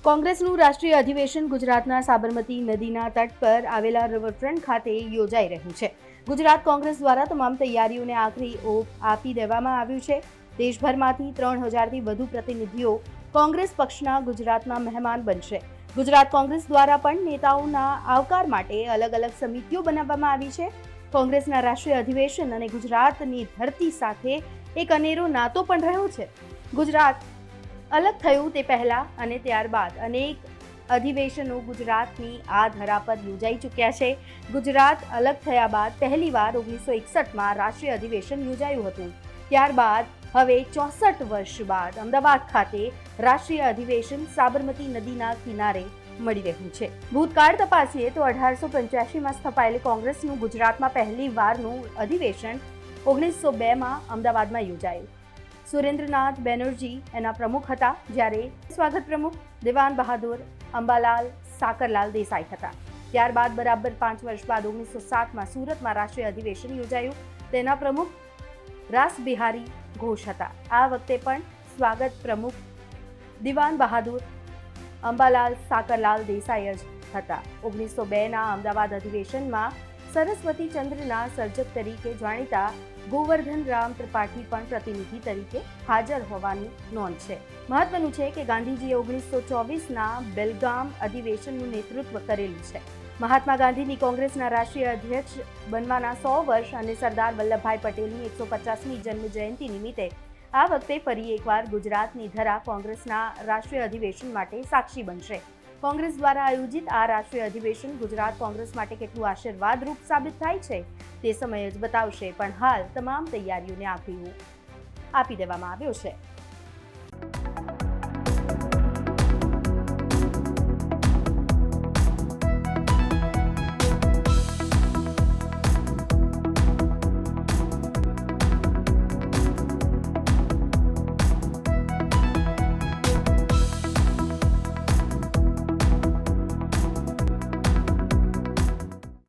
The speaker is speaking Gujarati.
કોંગ્રેસનું રાષ્ટ્રીય અધિવેશન ગુજરાતના સાબરમતી નદીના તટ પર આવેલા રિવરફ્રન્ટ ખાતે યોજાઈ રહ્યું છે. ગુજરાત કોંગ્રેસ દ્વારા તમામ તૈયારીઓને આખરી ઓપ આપી દેવામાં આવ્યું છે. દેશભરમાંથી 3000થી વધુ પ્રતિનિધિઓ કોંગ્રેસ પક્ષના ગુજરાતના મહેમાન બનશે. ગુજરાત કોંગ્રેસ દ્વારા પણ નેતાઓના આવકાર માટે અલગ અલગ સમિતિઓ બનાવવામાં આવી છે. કોંગ્રેસના રાષ્ટ્રીય અધિવેશન અને ગુજરાતની ધરતી સાથે એક અનેરો નાતો પણ રહ્યો છે. ગુજરાત અલગ થયું તે પહેલા અને ત્યારબાદ અનેક અધિવેશનો ગુજરાતની આ ધરા પર યોજાઈ ચૂક્યા છે. ગુજરાત અલગ થયા બાદ પહેલીવાર 1961માં રાષ્ટ્રીય અધિવેશન યોજાયું હતું. ત્યારબાદ હવે 64 વર્ષ બાદ અમદાવાદ ખાતે રાષ્ટ્રીય અધિવેશન સાબરમતી નદીના કિનારે મળી રહ્યું છે. ભૂતકાળ તપાસીએ તો 1885માં સ્થપાયેલી કોંગ્રેસનું ગુજરાતમાં પહેલીવારનું અધિવેશન 1902માં અમદાવાદમાં યોજાયું. સુરેન્દ્રનાથ બેનર્જી એના પ્રમુખ હતા, જ્યારે સ્વાગત પ્રમુખ દિવાન બહાદુર અંબાલાલ સાકરલાલ દેસાઈ હતા. ત્યારબાદ બરાબર 5 વર્ષ બાદ 1907માં સુરતમાં રાષ્ટ્રીય અધિવેશન યોજાયું. તેના પ્રમુખ રાસબિહારી ઘોષ હતા. આ વખતે પણ સ્વાગત પ્રમુખ દિવાન બહાદુર અંબાલાલ સાકરલાલ દેસાઈ જ હતા. 1902ના અમદાવાદ અધિવેશનમાં સરસ્વતી ચંદ્રના સર્જક તરીકે જાણીતા ગોવર્ધન રામ ત્રિપાઠી પણ પ્રતિનિધિ તરીકે હાજર હોવાની નોંધ છે. મહત્વનું છે કે ગાંધીજીએ 1924ના બેલગામ અધિવેશનનું નેતૃત્વ કરેલું છે. મહાત્મા ગાંધીની કોંગ્રેસના રાષ્ટ્રીય અધ્યક્ષ બનવાના 100 વર્ષ અને સરદાર વલ્લભભાઈ પટેલની 150મી જન્મ જયંતિ નિમિત્તે આ વખતે ફરી એકવાર ગુજરાતની ધરા કોંગ્રેસના રાષ્ટ્રીય અધિવેશન માટે સાક્ષી બનશે. કોંગ્રેસ દ્વારા આયોજિત આ રાષ્ટ્રીય અધિવેશન ગુજરાત કોંગ્રેસ માટે કેટલું આશીર્વાદરૂપ સાબિત થાય છે તે સમય જ બતાવશે. પણ હાલ તમામ તૈયારીઓને આખરી ઓપ આપી દેવામાં આવ્યો છે.